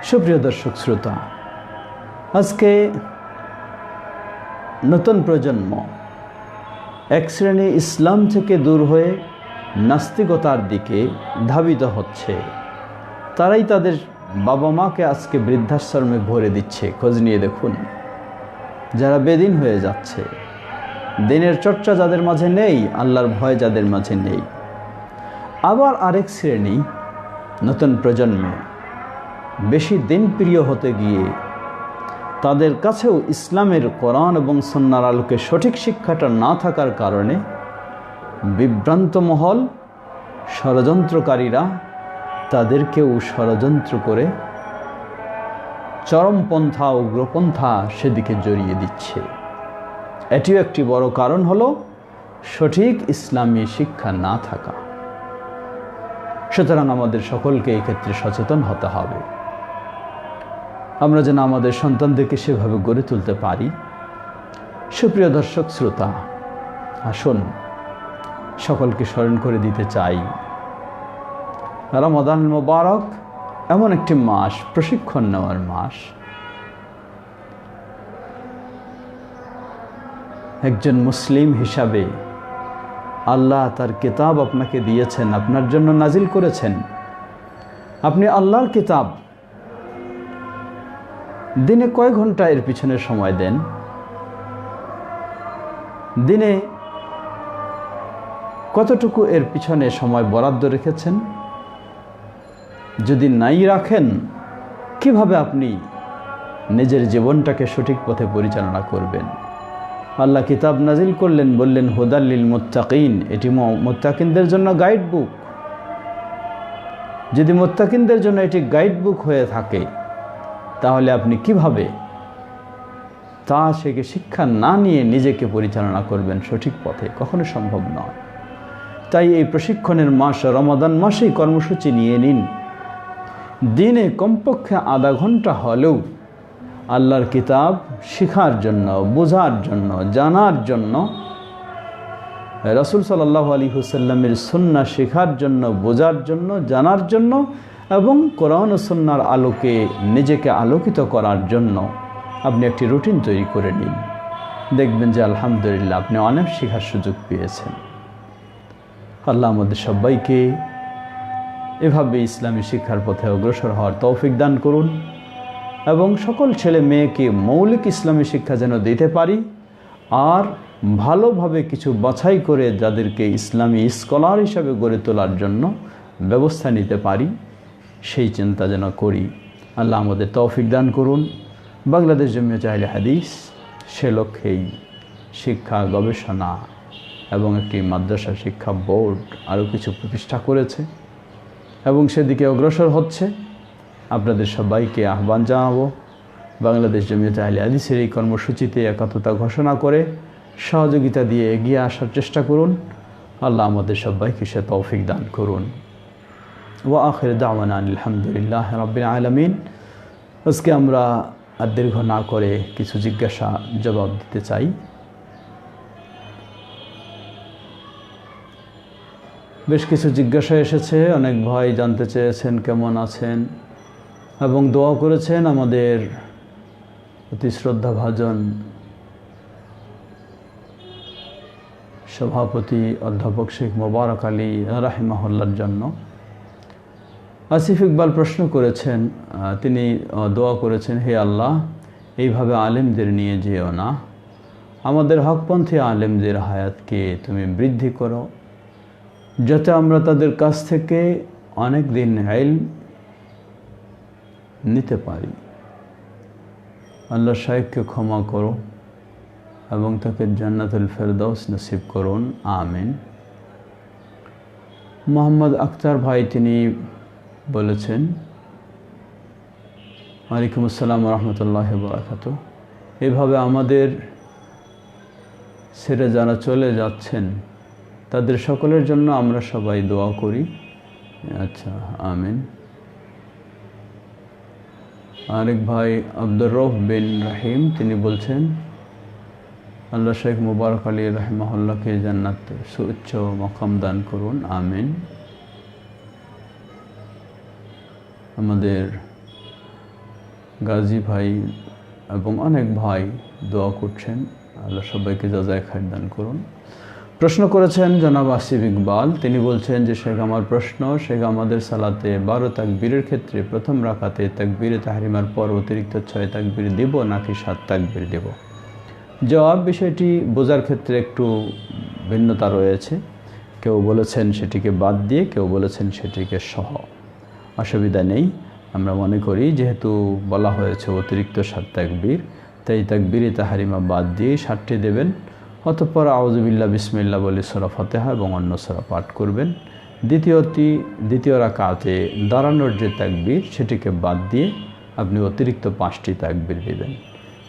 S1: সুপ্রিয় দর্শক শ্রোতা, আজকে নতুন প্রজন্ম এক শ্রেণী ইসলাম থেকে দূর হয়ে নাস্তিকতার দিকে ধাবিত হচ্ছে। তারাই তাদের বাবা মাকে আজকে বৃদ্ধাশ্রমে ভরে দিচ্ছে। খোঁজ নিয়ে দেখুন, যারা বেদিন হয়ে যাচ্ছে, দিনের চর্চা যাদের মাঝে নেই, আল্লাহর ভয় যাদের মাঝে নেই। আবার আরেক শ্রেণী নতুন প্রজন্মে বেশি দিনপ্রিয় হতে গিয়ে তাদের কাছেও ইসলামের কোরআন এবং সুন্নাহর আলোকে সঠিক শিক্ষাটা না থাকার কারণে বিভ্রান্ত মহল, ষড়যন্ত্রকারীরা তাদেরকেও ষড়যন্ত্র করে চরমপন্থা উগ্রপন্থা সেদিকে জড়িয়ে দিচ্ছে। এটিও একটি বড় কারণ হলো সঠিক ইসলামী শিক্ষা না থাকা। সুতরাং আমাদের সকলকে এই ক্ষেত্রে সচেতন হতে হবে, আমরা যেন আমাদের সন্তানদেরকে সেভাবে গড়ে তুলতে পারি। সুপ্রিয় দর্শক শ্রোতা, আসুন সকলকে স্মরণ করে দিতে চাই, রমাদান মোবারক এমন একটি মাস, প্রশিক্ষণ নেওয়ার মাস। একজন মুসলিম হিসাবে আল্লাহ তার কিতাব আপনাকে দিয়েছেন, আপনার জন্য নাজিল করেছেন। আপনি আল্লাহর কিতাব দিনে কয় ঘন্টা এর পিছনে সময় দেন? দিনে কতটুকু এর পিছনে সময় বরাদ্দ রেখেছেন? যদি নাই রাখেন, কিভাবে আপনি নিজের জীবনটাকে সঠিক পথে পরিচালনা করবেন? আল্লাহ কিতাব নাজিল করলেন, বললেন হুদাল লিল মুত্তাকিন, এটি মুত্তাকিনদের জন্য গাইড বুক। যদি মুত্তাকিনদের জন্য এটি গাইড বুক হয়ে থাকে, তাহলে আপনি কিভাবে তা থেকে শিক্ষা না নিয়ে নিজেকে পরিচালনা করবেন সঠিক পথে? কখনো সম্ভব নয়। তাই এই প্রশিক্ষণের মাস রমাদান মাসেই কর্মসূচি নিয়ে নিন। দিনে কমপক্ষে আধা ঘন্টা হলেও আল্লাহর কিতাব শেখার জন্য, বোঝার জন্য, জানার জন্য, রাসূল সাল্লাল্লাহু আলাইহি ওয়াসাল্লামের সুন্নাহ শেখার জন্য, বোঝার জন্য, জানার জন্য এবং কোরআন ও সুন্নাহর আলোকে নিজেকে আলোকিত করার জন্য আপনি একটি রুটিন তৈরি করে নিন। দেখবেন যে আলহামদুলিল্লাহ আপনি অনেক শেখার সুযোগ পেয়েছেন। আল্লাহ আমাদের সবাইকে এভাবে ইসলামী শিক্ষার পথে অগ্রসর হওয়ার তৌফিক দান করুন এবং সকল ছেলে মেয়েকে মৌলিক ইসলামী শিক্ষা যেন দিতে পারি, আর ভালোভাবে কিছু বাছাই করে যাদেরকে ইসলামী স্কলার হিসাবে গড়ে তোলার জন্য ব্যবস্থা নিতে পারি, সেই চিন্তা যেন করি। আল্লাহ আমাদের তৌফিক দান করুন। বাংলাদেশ জমিয়ত আহলে হাদিস সে লক্ষ্যেই শিক্ষা, গবেষণা এবং একটি মাদ্রাসা শিক্ষা বোর্ড আরও কিছু প্রতিষ্ঠা করেছে এবং সেদিকে অগ্রসর হচ্ছে। আপনাদের সবাইকে আহ্বান জানাবো, বাংলাদেশ জমিয়ত আহলে হাদিসের এই কর্মসূচিতে একাত্মতা ঘোষণা করে সহযোগিতা দিয়ে এগিয়ে আসার চেষ্টা করুন। আল্লাহ আমাদের সবাইকে সে তৌফিক দান করুন। ওয়া আখির দাওয়ানা আলহামদুলিল্লাহ রাব্বিল আলামিন। আজকে আমরা আর দীর্ঘ না করে কিছু জিজ্ঞাসা জবাব দিতে চাই। বেশ কিছু জিজ্ঞাসা এসেছে। অনেক ভাই জানতে চেয়েছেন কেমন আছেন এবং দোয়া করেছেন। আমাদের অতি শ্রদ্ধাভাজন সভাপতি অধ্যাপক শেখ মোবারক আলী রাহিমাহুল্লাহর জন্য। আসিফ ইকবাল প্রশ্ন করেছেন, তিনি দোয়া করেছেন, হে আল্লাহ, এইভাবে আলেমদের নিয়ে যেও না, আমাদের হকপন্থী আলেমদের হায়াতকে তুমি বৃদ্ধি করো, যাতে আমরা তাদের কাছ থেকে অনেক দিন ইলম নিতে পারি। আল্লাহ শাইখকে ক্ষমা করো এবং তাকে জান্নাতুল ফেরদাউস নসিব করুন, আমিন। মোহাম্মদ আখতার ভাই তিনি বলেছেন, ওয়ালাইকুম আসসালাম রহমতুল্লাহ বারাকাতু। এভাবে আমাদের ছেড়ে যারা চলে যাচ্ছেন তাদের সকলের জন্য আমরা সবাই দোয়া করি। আচ্ছা, আমিন। আরেক ভাই আব্দুর রউফ বিন রহিম তিনি বলছেন, আল্লাহ শেখ মুবারক আলী রাহিমাহুল্লাহকে জান্নাত সুউচ্চ মাকাম দান করুন, আমিন। আমাদের গাজী ভাই এবং অনেক ভাই দোয়া করছেন, আল্লাহ সবাইকে জাযায়ে খায়র দান করুন। প্রশ্ন করেছেন জনাব আসিফ ইকবাল, তিনি বলছেন যে শেখ আমার প্রশ্ন, শেখ আমাদের সালাতে 12 তাকবীরের ক্ষেত্রে প্রথম রাকাতে তাকবীরে তাহরিমার পর অতিরিক্ত 6 তাকবীর দেব নাকি 7 তাকবীর দেব? জবাব, বিষয়টি বোঝার ক্ষেত্রে একটু ভিন্নতা রয়েছে। কেউ বলেছেন সেটিকে বাদ দিয়ে, কেউ বলেছেন সেটিকে সহ। অসুবিধা নেই। আমরা মনে করি যেহেতু বলা হয়েছে অতিরিক্ত 7 তাকবীর, তাই তাকবীরে তাহরিমা বাদ দিয়ে 7টি দেবেন। অতঃপর আউযুবিল্লাহ বিসমিল্লাহ বলে সূরা ফাতিহা এবং অন্য সূরা পাঠ করবেন। দ্বিতীয় রাকাতে দাঁড়ানোর যে তাকবীর সেটিকে বাদ দিয়ে আপনি অতিরিক্ত 5টি তাকবীর দিবেন।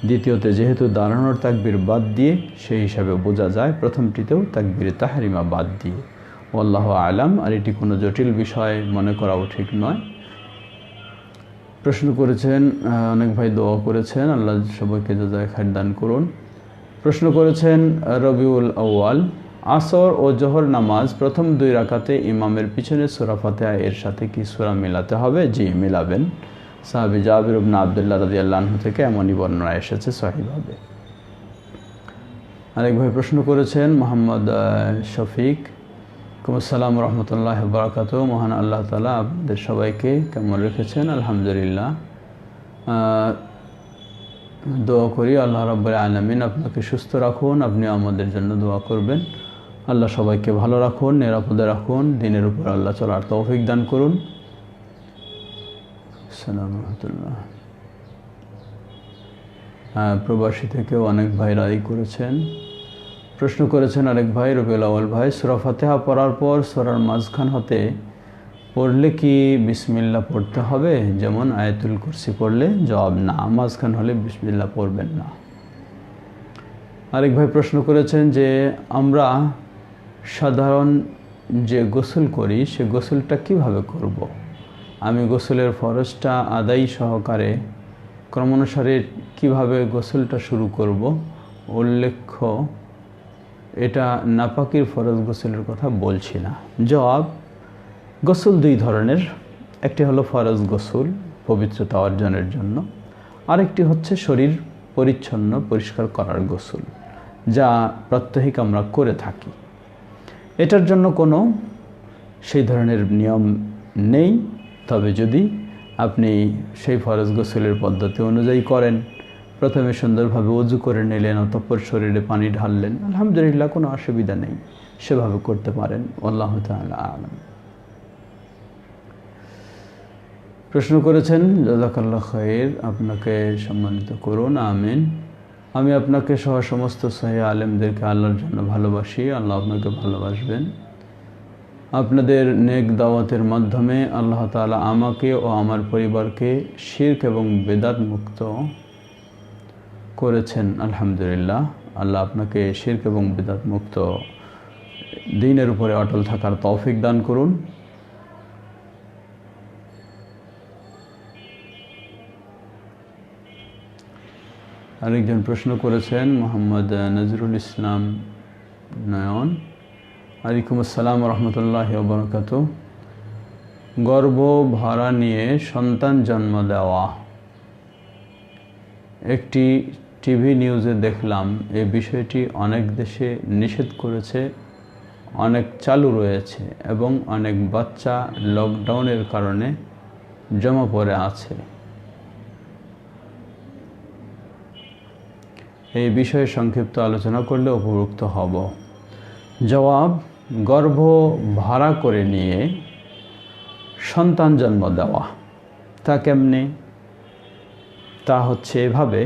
S1: দ্বিতীয়তে যেহেতু দাঁড়ানোর তাকবীর বাদ দিয়ে সেই হিসাবে বোঝা যায় প্রথমটিতেও তাকবীরে তাহরিমা বাদ দিয়ে। আল্লাহু আলাম। আর এটি কোনো জটিল বিষয় মনে করাও ঠিক নয়। প্রশ্ন করেছেন অনেক ভাই, দোয়া করেছেন, আল্লাহ সবাইকে জাযায়ে খায়ের দান করুন। প্রশ্ন করেছেন রবিউল আউয়াল, আসর ও জোহর নামাজ প্রথম 2 রাকাতে ইমামের পিছনে সূরা ফাতিহা এর সাথে কি সূরা মিলাতে হবে? জি, মিলাবেন। সাহাবী জাবির ইবনে আব্দুল্লাহ রাদিয়াল্লাহু আনহু থেকে এমনই বর্ণনা এসেছে সহিহভাবে। আরেক ভাই প্রশ্ন করেছেন মোহাম্মদ শফিক, আসসালামু আলাইকুম রহমতুল্লাহি ওয়া বারাকাতুহু। মহান আল্লাহ তাআলা আপনাদের সবাইকে কেমন রেখেছেন? আলহামদুলিল্লাহ। দোয়া করি আল্লাহ রাব্বুল আলামিন আপনাকে সুস্থ রাখুন, আপনি আমাদের জন্য দোয়া করবেন। আল্লাহ সবাইকে ভালো রাখুন, নিরাপদে রাখুন, দিনের উপর আল্লাহ চলার তৌফিক দান করুন। আসসালামু আলাইকুম। প্রবাসী থেকেও অনেক ভাই রায় করেছেন। প্রশ্ন করেছেন আরেক ভাই, রবিউল আউয়াল ভাই, সূরা ফাতিহা পড়ার পর সূরার মাঝখান হতে পড়লে কি বিসমিল্লাহ পড়তে হবে যেমন আয়াতুল কুরসি পড়লে? জবাব না, মাঝখান হলে বিসমিল্লাহ পড়বেন না। আরেক ভাই প্রশ্ন করেছেন যে আমরা সাধারণ যে গোসল করি সে গোসলটা কিভাবে করব। আমি গোসলের ফরজটা আদায় সহকারে ক্রমানুসারে কিভাবে গোসলটা শুরু করব। উল্লেখ্য এটা নাপাকির ফরজ গোসলের কথা বলছি না। জবাব, গোসল 2 ধরনের। একটি হলো ফরজ গোসল পবিত্রতা অর্জনের জন্য, আরেকটি হচ্ছে শরীর পরিচ্ছন্ন পরিষ্কার করার গোসল, যা প্রাত্যহিক আমরা করে থাকি। এটার জন্য কোনো সেই ধরনের নিয়ম নেই। তবে যদি আপনি সেই ফরজ গোসলের পদ্ধতি অনুযায়ী করেন, প্রথমে সুন্দরভাবে ওযু করে নিলেন, অতঃপর শরীরে পানি ঢাললেন, আলহামদুলিল্লাহ, কোনো অসুবিধা নেই, সেভাবে করতে পারেন। আল্লাহু তাআলা আলাম। প্রশ্ন করেছেন জাযাকাল্লাহু খাইর, আপনাকে সম্মানিত করুন, আমিন। আমি আপনাকে সহ সমস্ত সহিহ আলেমদেরকে আল্লাহর জন্য ভালোবাসি, আল্লাহ আপনাকে ভালোবাসবেন। আপনাদের নেক দাওয়াতের মাধ্যমে আল্লাহ তাআলা আমাকে ও আমার পরিবারকে শিরক এবং বেদাত মুক্ত করেছেন, আলহামদুলিল্লাহ। আল্লাহ আপনাকে শিরক এবং বিদআত মুক্ত দ্বীনের উপরে অটল থাকার তৌফিক দান করুন। আরেকজন প্রশ্ন করেছেন মোহাম্মদ নজরুল ইসলাম নয়ন, ওয়ালাইকুম আসসালাম রহমতুল্লাহি ওয়া বারাকাতুহু। গর্ভ ভাড়া নিয়ে সন্তান জন্ম দেওয়া, একটি টিভি নিউজে দেখলাম এই বিষয়টি অনেক দেশে নিষেধ করেছে, অনেক চালু রয়েছে এবং অনেক বাচ্চা লকডাউনের কারণে জমা পড়ে আছে। এই বিষয়ে সংক্ষিপ্ত আলোচনা করলে উপভুক্ত হব। জবাব, গর্ভ ভাড়া করে নিয়ে সন্তান জন্ম দেওয়া তা কেমনে? তা হচ্ছে এভাবে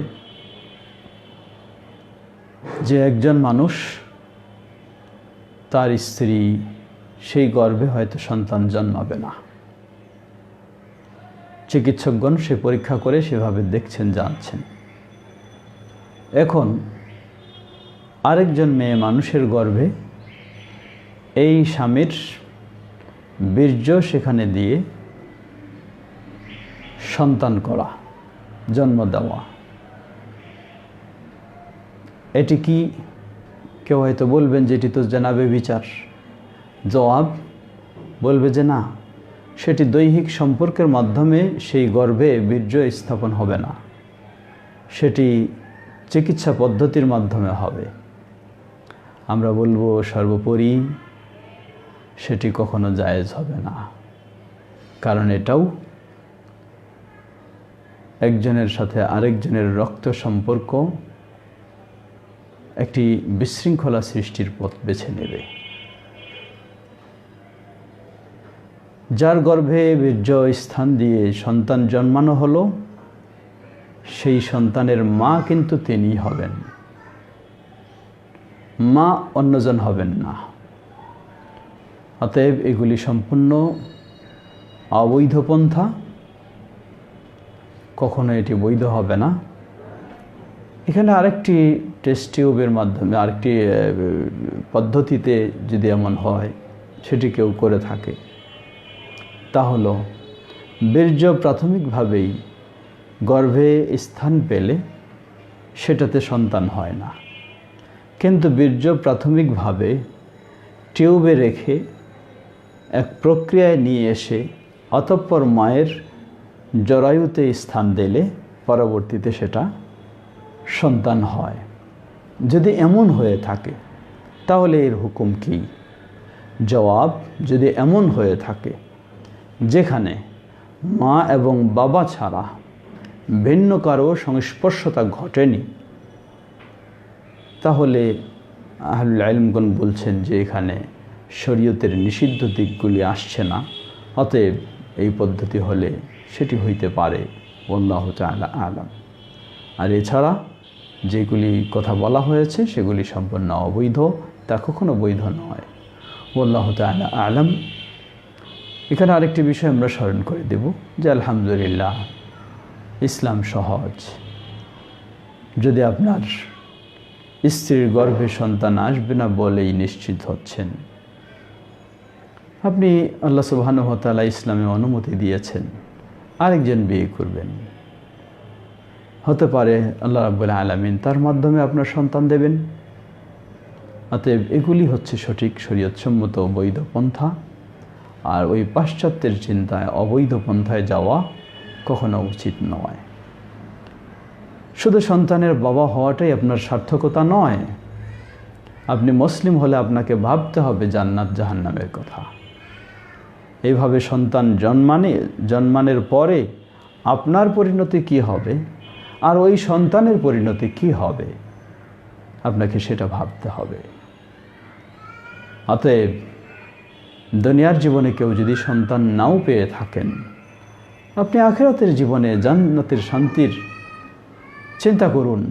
S1: যে একজন মানুষ, তার স্ত্রী সেই গর্ভে হয়তো সন্তান জন্মাবে না, চিকিৎসকগণ সে পরীক্ষা করে সেভাবে দেখছেন, জানছেন। এখন আরেকজন মেয়ে মানুষের গর্ভে এই স্বামীর বীর্য সেখানে দিয়ে সন্তান করা, জন্ম দেওয়া, এটি কি? কেউ হয়তো বলবেন যে এটি তো জেনাবে বিচার। জবাব, বলবে যে না, সেটি দৈহিক সম্পর্কের মাধ্যমে সেই গর্ভে বীর্য স্থাপন হবে না, সেটি চিকিৎসা পদ্ধতির মাধ্যমে হবে। আমরা বলবো সর্বোপরি সেটি কখনো জায়েজ হবে না, কারণ এটাও একজনের সাথে আরেকজনের রক্ত সম্পর্ক একটি বিশৃঙ্খলা সৃষ্টির পথ বেছে নেবে। যার গর্ভে বীর্য স্থান দিয়ে সন্তান জন্মানো হলো, সেই সন্তানের মা কিন্তু তিনিই হবেন, মা অন্যজন হবেন না। অতএব এগুলি সম্পূর্ণ অবৈধ পন্থা। কখনো এটি বৈধ হবে না। এখানে আরেকটি টেস্ট টিউবের মাধ্যমে আরেকটি পদ্ধতিতে যদি এমন হয় সেটি কেউ করে থাকে, তা হলো বীর্য প্রাথমিকভাবেই গর্ভে স্থান পেলে সেটাতে সন্তান হয় না, কিন্তু বীর্য প্রাথমিকভাবে টিউবে রেখে এক প্রক্রিয়ায় নিয়ে এসে অতঃপর মায়ের জরায়ুতে স্থান দিলে পরবর্তীতে সেটা সন্তান হয়। যদি এমন হয়ে থাকে তাহলে এর হুকুম কি? জবাব, যদি এমন হয়ে থাকে যেখানে মা এবং বাবা ছাড়া ভিন্ন কারো সংস্পর্শতা ঘটেনি, তাহলে আহলুল ইলমগণ বলছেন যে এখানে শরীয়তের নিষিদ্ধ দিকগুলি আসছে না, অতএব এই পদ্ধতি হলে সেটি হইতে পারে। আল্লাহু তাআলা আ'লাম। আর এছাড়া যেগুলি কথা বলা হয়েছে সেগুলি সম্পূর্ণ অবৈধ, তা কখনো বৈধ নয়। আল্লাহু তাআলা আ'লাম। এখানে আরেকটি বিষয় আমরা স্মরণ করে দেব যে আলহামদুলিল্লাহ ইসলাম সহজ। যদি আপনার স্ত্রীর গর্ভে সন্তান আসবে না বলেই নিশ্চিত হচ্ছেন, আপনি আল্লাহ সুবহানাহু ওয়া তাআলা ইসলামে অনুমতি দিয়েছেন, আরেকজন বিয়ে করবেন, হতে পারে আল্লাহ রাব্বুল আলামিন তার মাধ্যমে আপনার সন্তান দেবেন। অতএব এগুলি হচ্ছে সঠিক শরীয়তসম্মত বৈধ পন্থা। আর ওই পাশ্চাত্যের চিন্তায় অবৈধ পন্থায় যাওয়া কখনো উচিত নয়। শুধু সন্তানের বাবা হওয়াটাই আপনার সার্থকতা নয়, আপনি মুসলিম হলে আপনাকে ভাবতে হবে জান্নাত জাহান্নামের কথা। এইভাবে সন্তান জন্মানোর পরে আপনার পরিণতি কি হবে আর ওই সন্তানের পরিণতি কি হবে, আপনাকে সেটা ভাবতে হবে। অতএব দুনিয়ার জীবনে কেউ যদি সন্তান নাও পেয়ে থাকেন, আপনি আখিরাতের জীবনে জান্নাতের শান্তির চিন্তা করুন,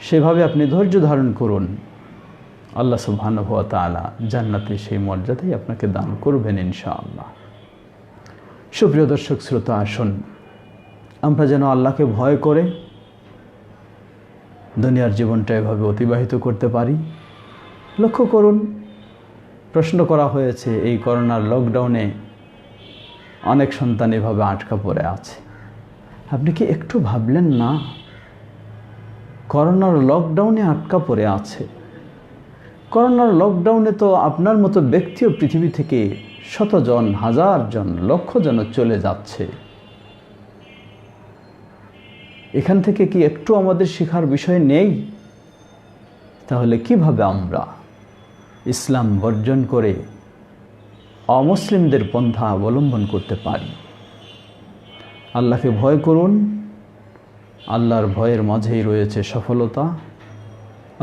S1: সেভাবে আপনি ধৈর্য ধারণ করুন। আল্লাহ সুবহানাহু ওয়া তাআলা জান্নাতে সেই মর্যাদাই আপনাকে দান করবেন ইনশাআল্লাহ। সুপ্রিয় দর্শক শ্রোতা, আসুন আমরা যেন আল্লাহকে ভয় করে দুনিয়ার জীবনটা এভাবে অতিবাহিত করতে পারি। লক্ষ্য করুন, প্রশ্ন করা হয়েছে এই করোনার লকডাউনে অনেক সন্তান এভাবে আটকা পড়ে আছে। আপনি কি একটু ভাবলেন না করোনার লকডাউনে আটকা পড়ে আছে? করোনার লকডাউনে তো আপনার মতো ব্যক্তিও পৃথিবী থেকে শতজন, হাজারজন, লক্ষজন চলে যাচ্ছে। এখান থেকে কি একটু আমাদের শেখার বিষয় নেই? তাহলে কিভাবে আমরা ইসলাম বর্জন করে অমুসলিমদের পন্থা অবলম্বন করতে পারি? আল্লাহকে ভয় করুন, আল্লাহর ভয়ের মাঝেই রয়েছে সফলতা।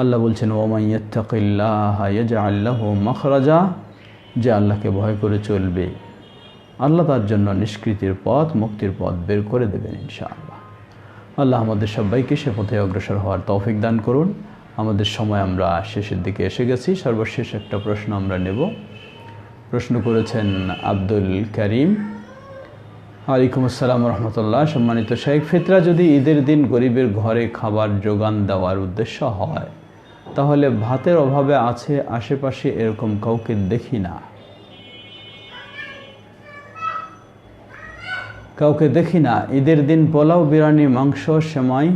S1: আল্লাহ বলছেন ওমান ইয়াত্তাকিল্লাহা ইয়াজআল লাহু মাখরাজা, যে আল্লাহকে ভয় করে চলবে আল্লাহ তার জন্য নিষ্কৃতির পথ, মুক্তির পথ বের করে দেবেন ইনশাআল্লাহ। আল্লাহ আমাদের সবাইকে সে পথে অগ্রসর হওয়ার তৌফিক দান করুন। আমাদের সময় আমরা শেষের দিকে এসে গেছি। সর্বশেষ একটা প্রশ্ন আমরা নেব। প্রশ্ন করেছেন আব্দুল করিম। ওয়ালাইকুম আসসালাম রহমতুল্লাহ। সম্মানিত শেখ, ফিতরা যদি ঈদের দিন গরিবের ঘরে খাবার যোগান দেওয়ার উদ্দেশ্য হয়, তাহলে ভাতের অভাবে আছে আশেপাশে এরকম কাউকে দেখি না, ঈদের দিন পোলাও, বিরিয়ানি, মাংস, সেমাই,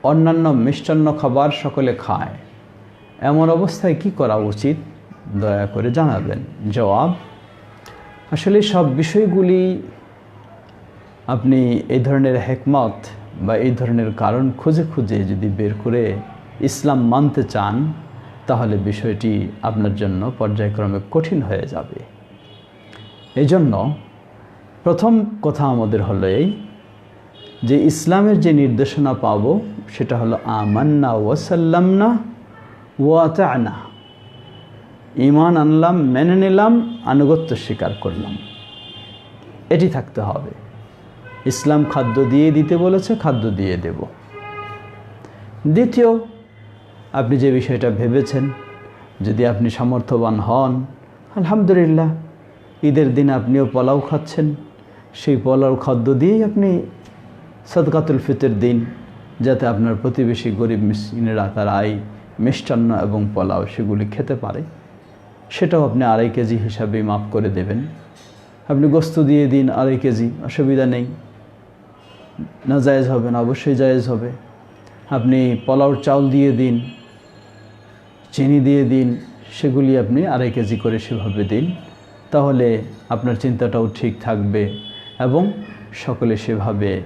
S1: অন্যান্য মিষ্টান্ন খাবার সকলে খায়, এমন অবস্থায় কি করা উচিত দয়া করে জানাবেন। জবাব, আসলে সব বিষয়গুলি আপনি এই ধরনের হিকমত বা এই ধরনের কারণ খুঁজে খুঁজে যদি বের করে ইসলাম মানতে চান, তাহলে বিষয়টি আপনার জন্য পর্যায়ক্রমে কঠিন হয়ে যাবে। এই জন্য প্রথম কথা আমাদের হলো এই যে ইসলামের যে নির্দেশনা পাব সেটা হলো আমান্না ওয়াসাল্লামনা ওয়া আতা'না, ঈমান আনলাম, মেনে নিলাম, আনুগত্য স্বীকার করলাম, এটি থাকতে হবে। ইসলাম খাদ্য দিয়ে দিতে বলেছে, খাদ্য দিয়ে দেব। দ্বিতীয়, আপনি যে বিষয়টা ভেবেছেন, যদি আপনি সামর্থ্যবান হন, আলহামদুলিল্লাহ, ঈদের দিন আপনিও পোলাও খাচ্ছেন, সেই পোলাও খাদ্য দিয়েই আপনি সাদকাতুল ফিতর দিন, যাতে আপনার প্রতিবেশী গরিব মিসকিনেরা তার মিষ্টান্ন এবং পোলাও সেগুলি খেতে পারে। সেটাও আপনি 2.5 কেজি হিসাবে মাপ করে দেবেন। আপনি গোস্ত দিয়ে দিন 2.5 কেজি, অসুবিধা নেই। না জায়েজ হবে না? অবশ্যই জায়েজ হবে। আপনি পোলাওর চাউল দিয়ে দিন, চিনি দিয়ে দিন, সেগুলি আপনি 2.5 কেজি করে সেভাবে দিন। তাহলে আপনার চিন্তাটাও ঠিক থাকবে এবং সকলে সেভাবে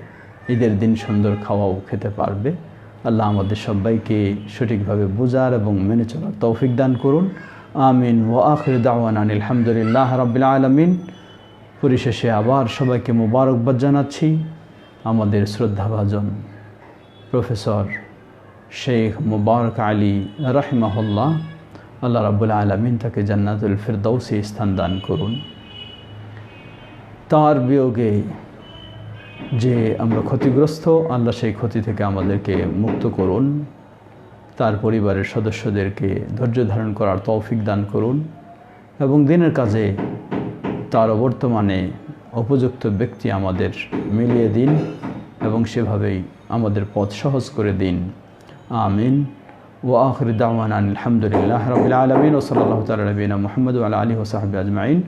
S1: ঈদের দিন সুন্দর খাওয়াও খেতে পারবে। আল্লাহ আমাদের সবাইকে সঠিকভাবে বোঝার এবং মেনে চলার তৌফিক দান করুন। আমিন। ওয়া আখির দাওয়ানা আলহামদুলিল্লাহ রাব্বিল আলামিন। পরিশেষে আবার সবাইকে মোবারকবাদ জানাচ্ছি। আমাদের শ্রদ্ধাভাজন প্রফেসর শেখ মুবারক আলী রাহিমাহুল্লাহ, আল্লাহ রাব্বুল আলামিন তাকে জান্নাতুল ফিরদাউসে স্থান দান করুন। তার বিয়োগে যে আমরা ক্ষতিগ্রস্ত, আল্লাহ সেই ক্ষতি থেকে আমাদেরকে মুক্ত করুন। তার পরিবারের সদস্যদেরকে ধৈর্য ধারণ করার তৌফিক দান করুন এবং দিনের কাজে তার বর্তমানে উপযুক্ত ব্যক্তি আমাদের মিলিয়ে দিন এবং সেভাবেই আমাদের পথ সহজ করে দিন। আমিন। ওয়া আখির দাওয়ানা আলহামদুলিল্লাহ রাব্বিল আলামিন। ওয়া সাল্লাল্লাহু তাআলা আলা নবিয়িনা মুহাম্মদ ওয়া আলা আলিহি ওয়া সাহবিহি আজমাইন।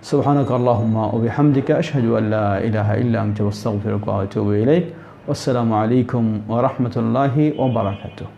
S1: সুবহানাকা আল্লাহুম্মা ওয়া বিহামদিকা আশহাদু আল লা ইলাহা ইল্লা আনতা আস্তাগফিরুকা ওয়া আতুবু ইলাইক। আসসালামু আলাইকুম ওয়া রাহমাতুল্লাহি ওয়া বারাকাতুহু।